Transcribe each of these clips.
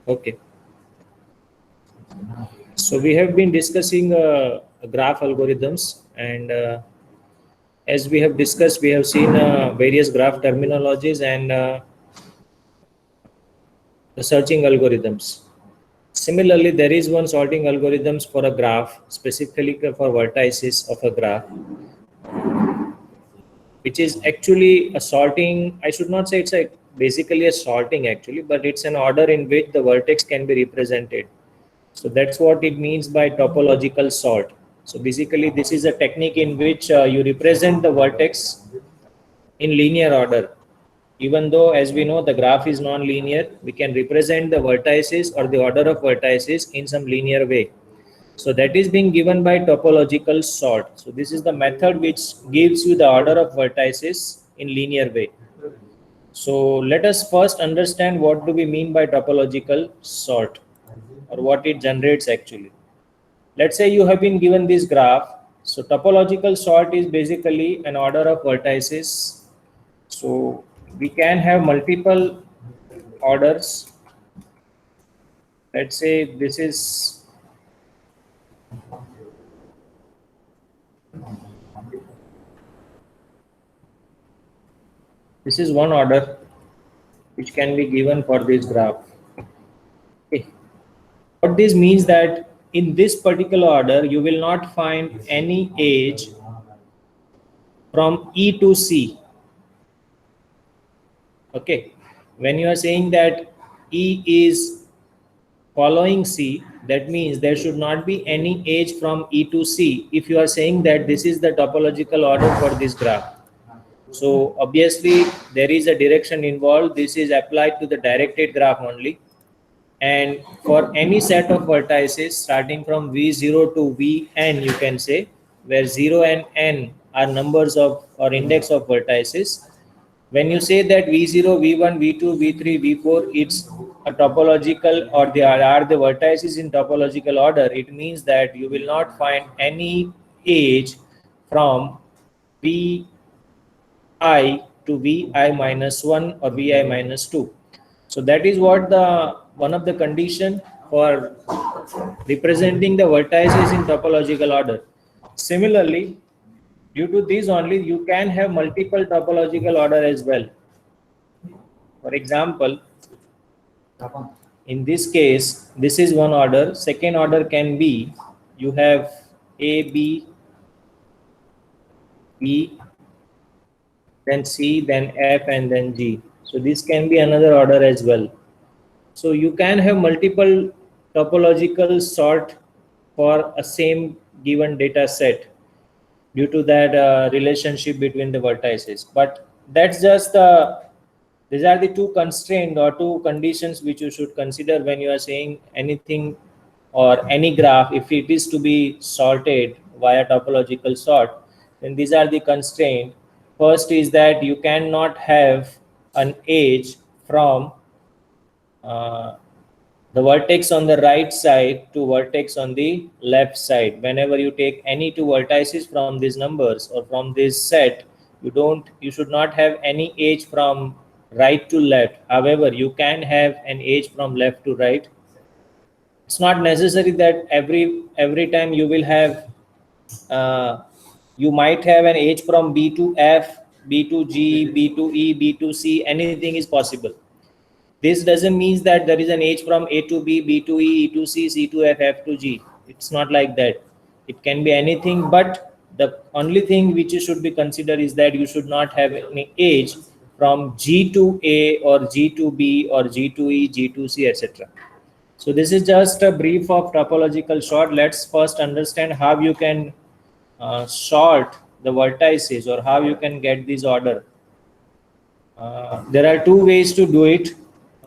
Okay. So we have been discussing graph algorithms, and as we have discussed, we have seen various graph terminologies and the searching algorithms. Similarly, there is one sorting algorithms for a graph, specifically for vertices of a graph, which is actually a sorting. I should not say it's a basically a sorting actually, but it's an order in which the vertex can be represented. So that's what it means by topological sort. So basically, this is a technique in which you represent the vertex in linear order. Even though, as we know, the graph is non-linear, we can represent the vertices or the order of vertices in some linear way. So that is being given by topological sort. So this is the method which gives you the order of vertices in linear way. So let us first understand what do we mean by topological sort, or what it generates actually. Let's say you have been given this graph. So topological sort is basically an order of vertices. So we can have multiple orders. Let's say this is one order which can be given for this graph. Okay. What this means that in this particular order you will not find any edge from E to C. Okay, when you are saying that E is following C, that means there should not be any edge from E to C if you are saying that this is the topological order for this graph. So obviously there is a direction involved. This is applied to the directed graph only. And for any set of vertices starting from V0 to Vn, you can say, where 0 and n are numbers of or index of vertices. When you say that V0, V1, V2, V3, V4, it's a topological, or they are the vertices in topological order, it means that you will not find any edge from Vi to Vi minus 1 or Vi minus 2. So that is what the one of the condition for representing the vertices in topological order. Similarly, due to this only, you can have multiple topological order as well. For example, in this case, this is one order. Second order can be, you have A, B, E, then C, then F, and then G. So this can be another order as well. So you can have multiple topological sort for a same given data set due to that relationship between the vertices. But that's just these are the two constraints or two conditions which you should consider when you are saying anything or any graph. If it is to be sorted via topological sort, then these are the constraints. First is that you cannot have an edge from the vertex on the right side to vertex on the left side. Whenever you take any two vertices from these numbers or from this set, you should not have any edge from right to left. However, you can have an edge from left to right. It's not necessary that every time you will have you might have an edge from B to F, B to G, B to E, B to C. Anything is possible. This doesn't mean that there is an edge from A to B, B to E, E to C, C to F, F to G. It's not like that. It can be anything, but the only thing which you should be considered is that you should not have any edge from G to A or G to B or G to E, G to C, etc. So this is just a brief of topological sort. Let's first understand how you can sort the vertices or how you can get this order. There are two ways to do it,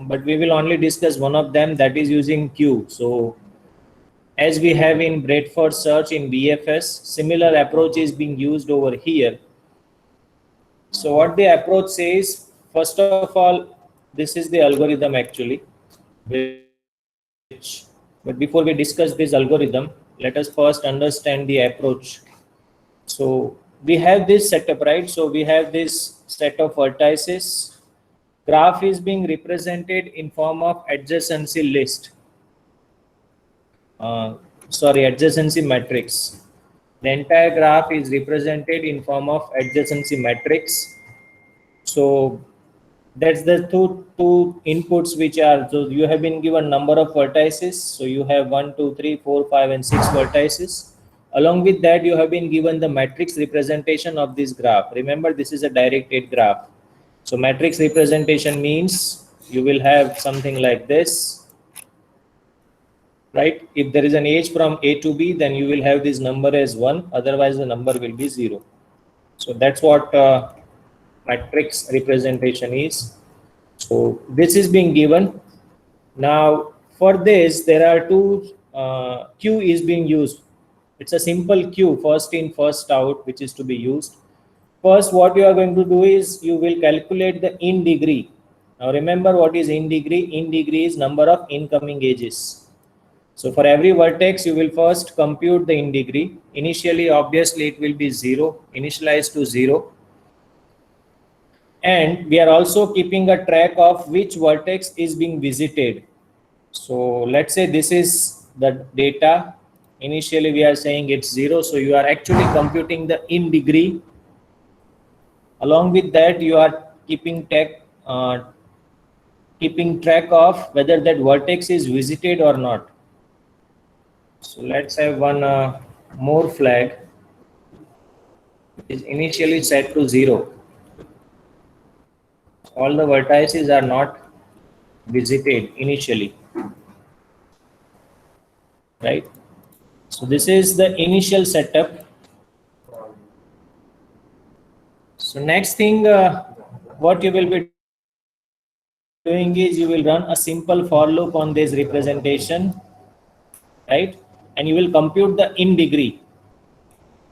but we will only discuss one of them, that is using Q. So as we have in Bradford search in BFS, similar approach is being used over here. So what the approach says, first of all, this is the algorithm actually, but before we discuss this algorithm, let us first understand the approach. So we have this setup, right? So we have this set of vertices. graph is being represented in form of adjacency list. Adjacency matrix. The entire graph is represented in form of adjacency matrix. So that's the two inputs which are, so you have been given number of vertices. So you have 1, 2, 3, 4, 5 and 6 vertices. Along with that, you have been given the matrix representation of this graph. Remember, this is a directed graph. So matrix representation means you will have something like this, right? If there is an edge from A to B, then you will have this number as 1, otherwise the number will be 0. So that's what matrix representation is. So this is being given. Now for this, there are two queue is being used. It's a simple queue, first in, first out, which is to be used. First, what you are going to do is you will calculate the in degree. Now remember what is in degree. In degree is number of incoming edges. So for every vertex, you will first compute the in degree. Initially, obviously, it will be 0, initialized to 0. And we are also keeping a track of which vertex is being visited. So let's say this is the data. Initially, we are saying it's 0. So you are actually computing the in degree. Along with that, you are keeping track of whether that vertex is visited or not. So let's have one more flag. Is initially set to 0. All the vertices are not visited initially, right? So this is the initial setup. So next thing, what you will be doing is you will run a simple for loop on this representation, right? And you will compute the in degree.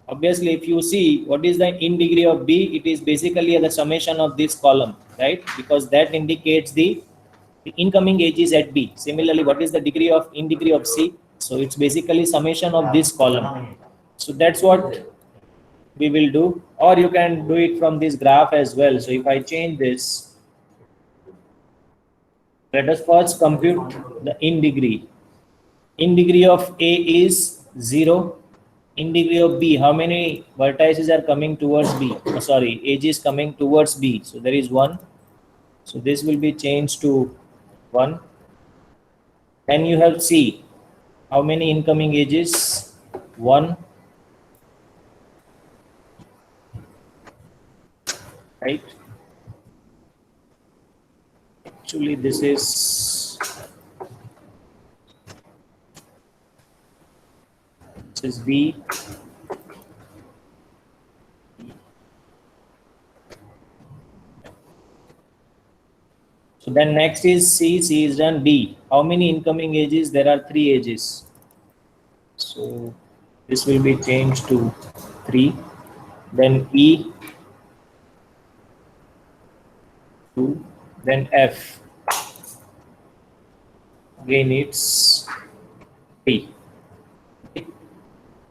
Obviously, if you see what is the in degree of B, it is basically the summation of this column, right? Because that indicates the incoming edges at B. Similarly, what is the degree of in degree of C? So it's basically summation of this column. So that's what we will do, or you can do it from this graph as well. So if I change this, let us first compute the in degree. In degree of A is 0. In degree of B, how many vertices are coming towards B? Edges coming towards B. So there is 1. So this will be changed to 1. Then you have C. How many incoming edges? 1. Right? Actually, this is B. So then next is C. C is done. D. How many incoming edges? There are 3 edges. So this will be changed to 3. Then E. 2. Then F. Again it's 3.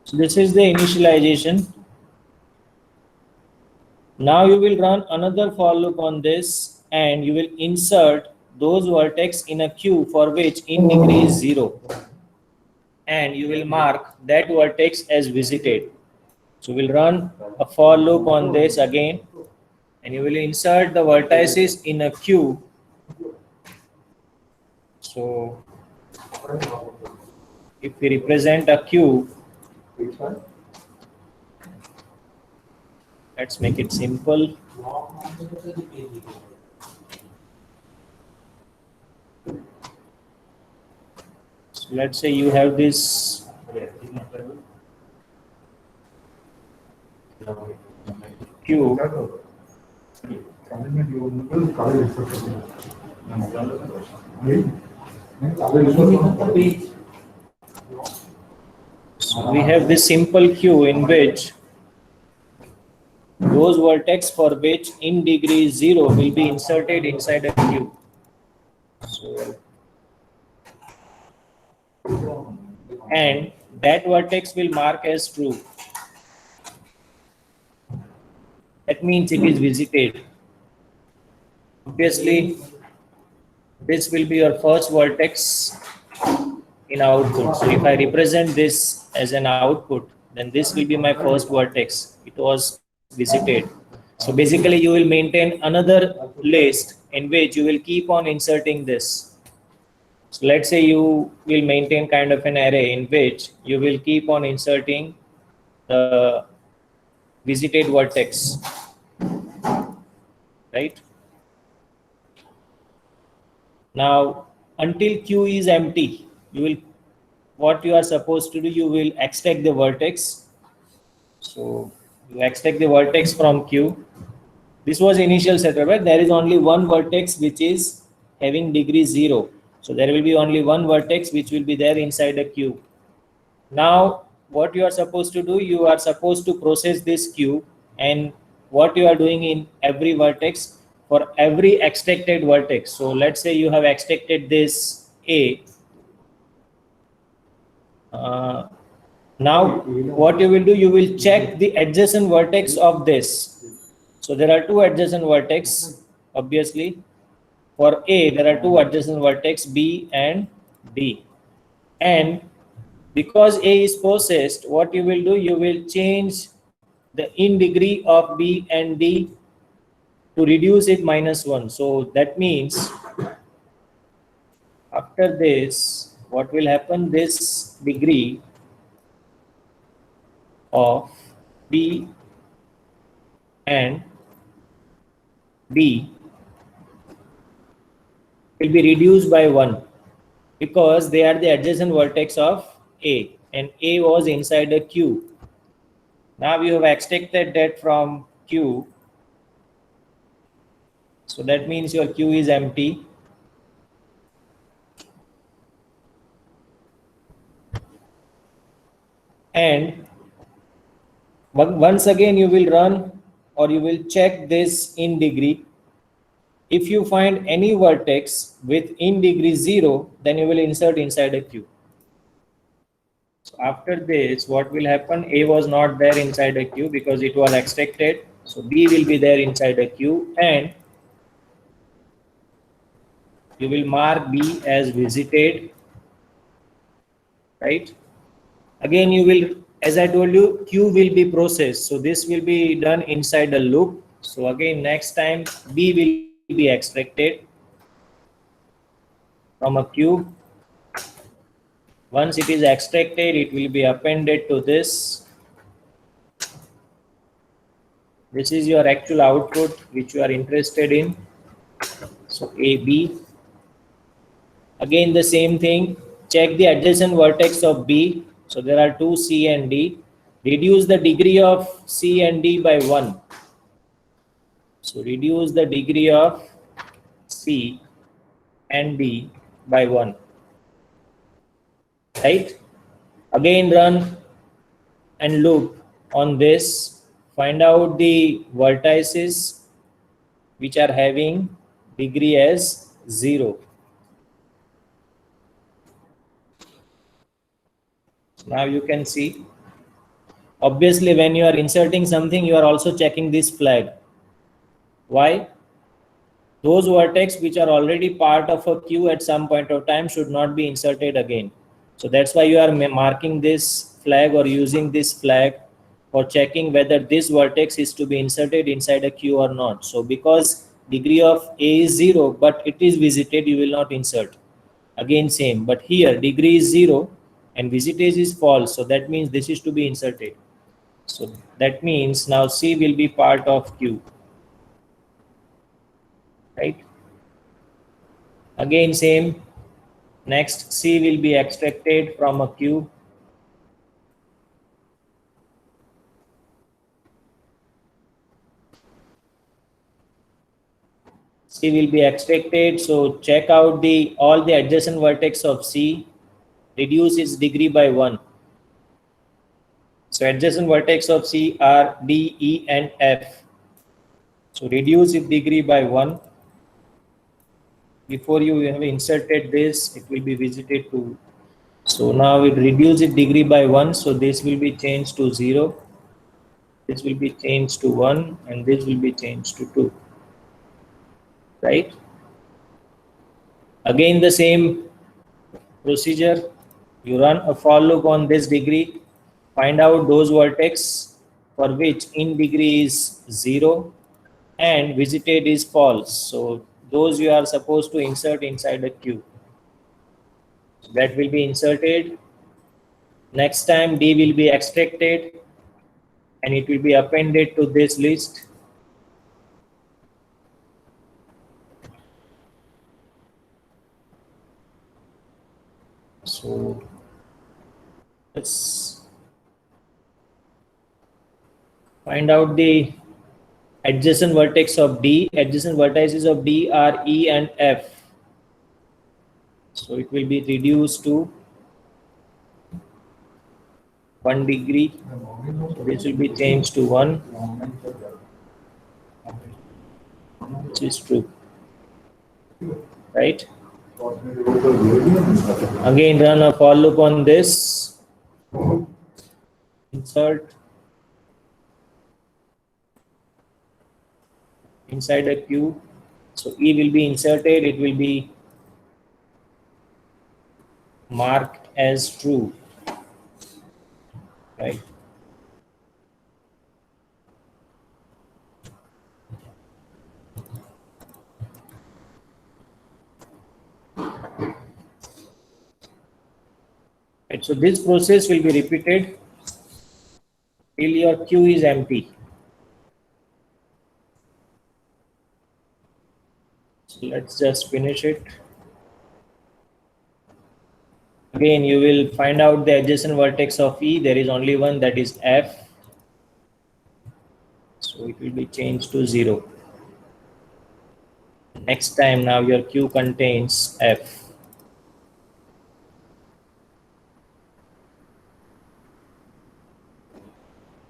So this is the initialization. Now you will run another for loop on this and you will insert those vertex in a queue for which in degree is 0. And you will mark that vertex as visited. So we'll run a for loop on this again and you will insert the vertices in a queue. So if we represent a queue, let's make it simple. So let's say you have this queue. So we have this simple queue in which those vertex for which in degree 0 will be inserted inside a queue. So, and that vertex will mark as true. That means it is visited. Obviously, this will be your first vertex in output. So if I represent this as an output, then this will be my first vertex. It was visited. So basically you will maintain another list in which you will keep on inserting this. So let's say you will maintain kind of an array in which you will keep on inserting the visited vertex, right? Now, until Q is empty, you will, what you are supposed to do, you will extract the vertex. So you extract the vertex from Q. This was initial setup, right? There is only one vertex which is having degree 0. So there will be only one vertex which will be there inside a Q. Now, what you are supposed to do, you are supposed to process this Q, and what you are doing in every vertex, for every extracted vertex. So let's say you have extracted this A. Now, what you will do, you will check the adjacent vertex of this. So there are two adjacent vertex, obviously. For A, there are two adjacent vertex, B and D. And because A is processed, what you will do, you will change the in degree of B and D to reduce it -1. So that means after this, what will happen, this degree of B and D will be reduced by 1 because they are the adjacent vertex of A, and A was inside a Q. Now you have extracted that from Q. So that means your Q is empty. And once again you will run, or you will check this in degree. If you find any vertex with in degree 0, then you will insert inside a Q. So after this, what will happen? A was not there inside a Q because it was extracted. So B will be there inside a Q, and you will mark B as visited, right? Again, you will, as I told you, Q will be processed. So this will be done inside a loop. So again, next time B will be extracted from a Q. Once it is extracted, it will be appended to this. This is your actual output which you are interested in. So AB. Again, the same thing. Check the adjacent vertex of B. So there are two, C and D. Reduce the degree of C and D by 1. So reduce the degree of C and D by 1. Right? Again, run and loop on this. Find out the vertices which are having degree as 0. Now you can see, obviously when you are inserting something, you are also checking this flag. Why? Those vertex which are already part of a queue at some point of time should not be inserted again. So that's why you are marking this flag or using this flag for checking whether this vertex is to be inserted inside a queue or not. So because degree of A is 0 but it is visited, you will not insert. Again same, but here degree is 0 and visitage is false, so that means this is to be inserted. So that means now C will be part of Q, right? Again same, next C will be extracted from a Q. C will be extracted, so check out all the adjacent vertex of C, reduce its degree by 1. So adjacent vertex of C are D, E and F. So reduce its degree by 1. Before you have inserted this, it will be visited to. So now it reduce its degree by 1. So this will be changed to 0. This will be changed to 1 and this will be changed to 2. right? Again, the same procedure. You run a for loop on this degree, find out those vertex for which in degree is 0 and visited is false. So those you are supposed to insert inside a queue. That will be inserted. Next time D will be extracted and it will be appended to this list. So let's find out the adjacent vertex of D. Adjacent vertices of D are E and F. So it will be reduced to 1 degree. So this will be changed to 1, which is true, right? Again, run a for loop on this. Insert inside a queue. So E will be inserted. It will be marked as true, right? Right, so this process will be repeated till your queue is empty. So let's just finish it. Again, you will find out the adjacent vertex of E. There is only one, that is F. So it will be changed to 0. Next time, now your queue contains F.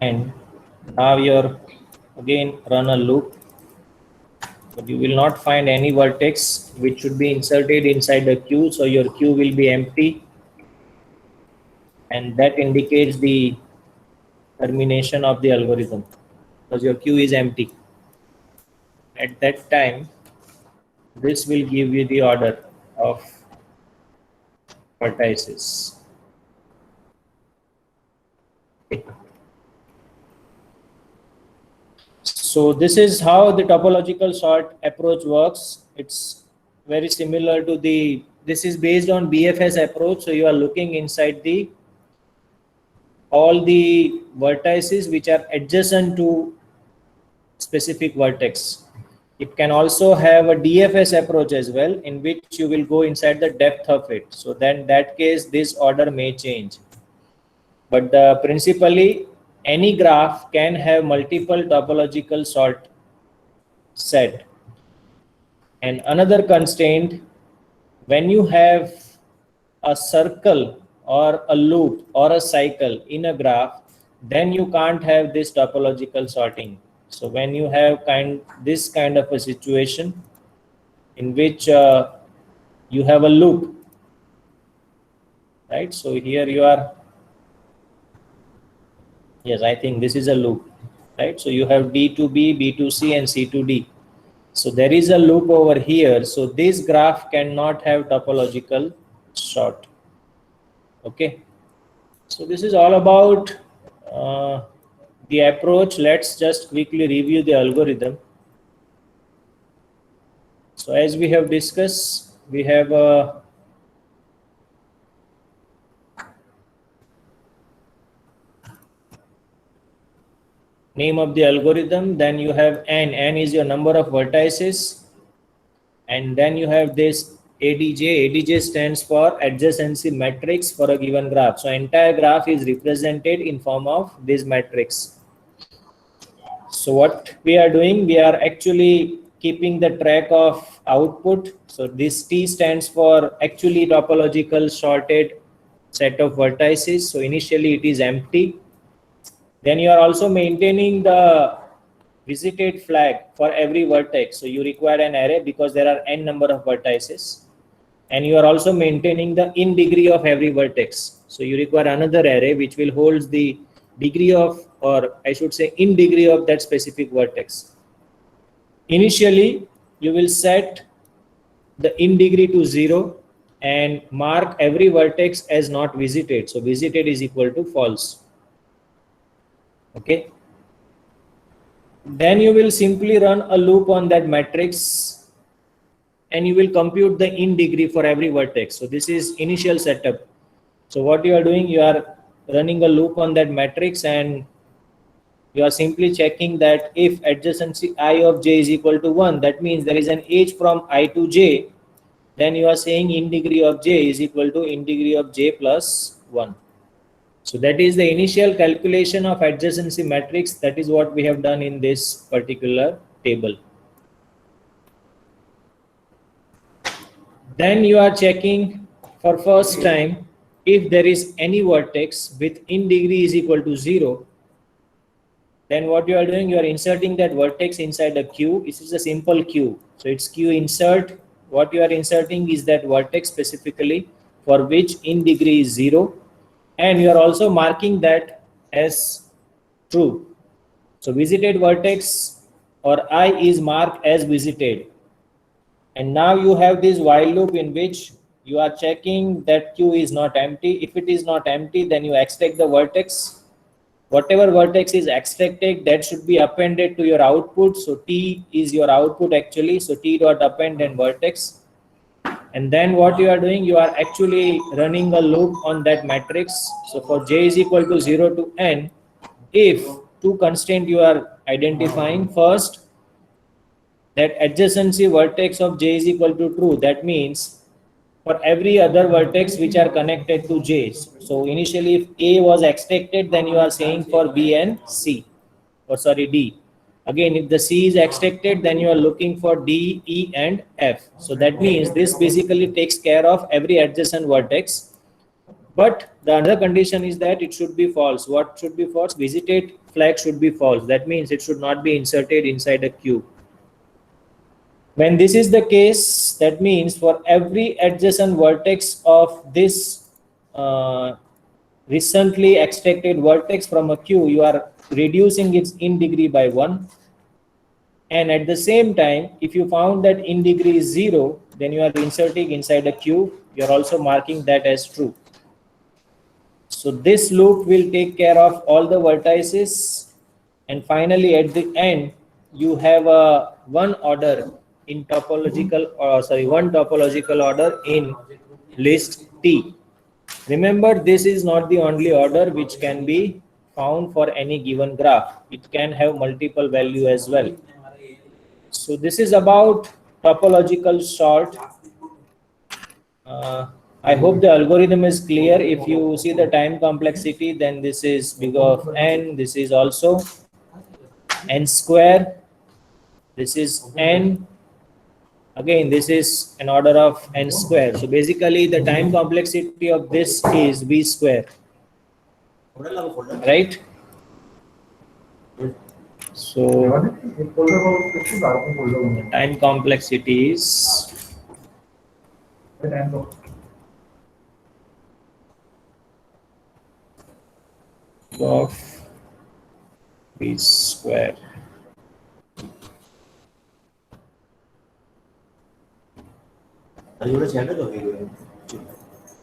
And now you're again run a loop, but you will not find any vertex which should be inserted inside the queue. So your queue will be empty, and that indicates the termination of the algorithm because your queue is empty. At that time, this will give you the order of vertices. So this is how the topological sort approach works. It's very similar to this is based on BFS approach. So you are looking inside all the vertices which are adjacent to specific vertex. It can also have a DFS approach as well, in which you will go inside the depth of it. So then in that case, this order may change. But principally, any graph can have multiple topological sort set. And another constraint, when you have a circle or a loop or a cycle in a graph, then you can't have this topological sorting. So when you have this kind of a situation in which you have a loop, right? So here you are, yes, I think this is a loop, right? So you have D to B, B to C, and C to D. So there is a loop over here. So this graph cannot have topological sort. Okay. So this is all about the approach. Let's just quickly review the algorithm. So as we have discussed, we have a name of the algorithm, then you have n is your number of vertices, and then you have this ADJ stands for adjacency matrix for a given graph. So entire graph is represented in form of this matrix. So what we are doing, we are actually keeping the track of output. So this T stands for actually topological sorted set of vertices. So initially it is empty. Then you are also maintaining the visited flag for every vertex. So you require an array because there are n number of vertices. And you are also maintaining the in degree of every vertex. So you require another array which will hold the degree of, or I should say in degree of that specific vertex. Initially, you will set the in degree to 0 and mark every vertex as not visited. So visited is equal to false. Okay. Then you will simply run a loop on that matrix and you will compute the in degree for every vertex. So this is initial setup. So what you are doing, you are running a loop on that matrix and you are simply checking that if adjacency I of j is equal to 1, that means there is an edge from I to j, then you are saying in degree of j is equal to in degree of j plus 1. So that is the initial calculation of adjacency matrix. That is what we have done in this particular table. Then you are checking for first time if there is any vertex with in degree is equal to 0. Then what you are doing, you are inserting that vertex inside a queue. This is a simple queue. So it's queue insert. What you are inserting is that vertex specifically for which in degree is 0. And you are also marking that as true. So visited vertex or I is marked as visited. And now you have this while loop in which you are checking that queue is not empty. If it is not empty, then you extract the vertex. Whatever vertex is extracted, that should be appended to your output. So T is your output actually. So T dot append and vertex. And then what you are doing, you are actually running a loop on that matrix. So for j is equal to 0 to n, if two constraints you are identifying, first, that adjacency vertex of j is equal to true. That means for every other vertex which are connected to j. So initially if A was extracted, then you are saying for B and C, or sorry, D. Again, if the C is extracted, then you are looking for D, E and F. So that means this basically takes care of every adjacent vertex. But the other condition is that it should be false. What should be false? Visited flag should be false. That means it should not be inserted inside a queue. When this is the case, that means for every adjacent vertex of this recently extracted vertex from a queue, you are reducing its in degree by 1. And at the same time, if you found that in degree is 0, then you are inserting inside a queue. You are also marking that as true. So this loop will take care of all the vertices. And finally, at the end, you have a one topological order in list T. Remember, this is not the only order which can be found for any given graph. It can have multiple value as well. So this is about topological sort. I hope the algorithm is clear. If you see the time complexity, then this is big of n. This is also n square. This is n. Again, this is an order of n square. So basically, the time complexity of this is b square. Right? So time complexity is of b square.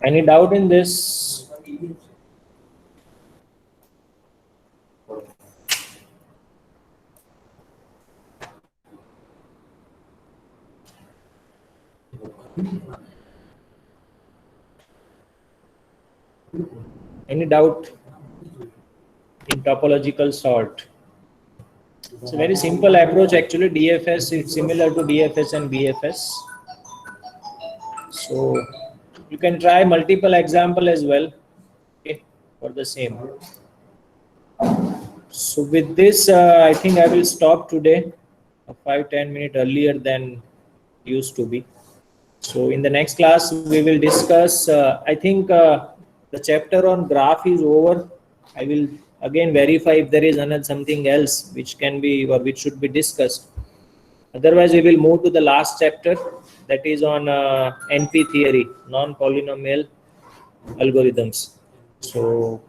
Any doubt in this? Any doubt in topological sort? It's a very simple approach actually. DFS is similar to DFS and BFS. So you can try multiple example as well, okay, for the same. So with this, I think I will stop today, 5-10 minutes earlier than used to be. So in the next class, we will discuss, I think the chapter on graph is over. I will again verify if there is another something else which can be or which should be discussed. Otherwise, we will move to the last chapter, that is on NP theory, non-polynomial algorithms. So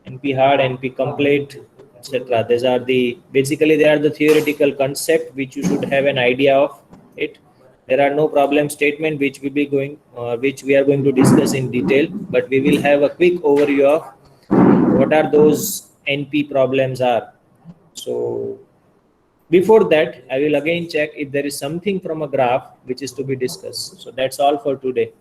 NP hard, NP complete, etc. These are the basically they are the theoretical concept which you should have an idea of. it. There are no problem statement which we are going to discuss in detail, but we will have a quick overview of what are those NP problems are. So before that, I will again check if there is something from a graph which is to be discussed. So that's all for today.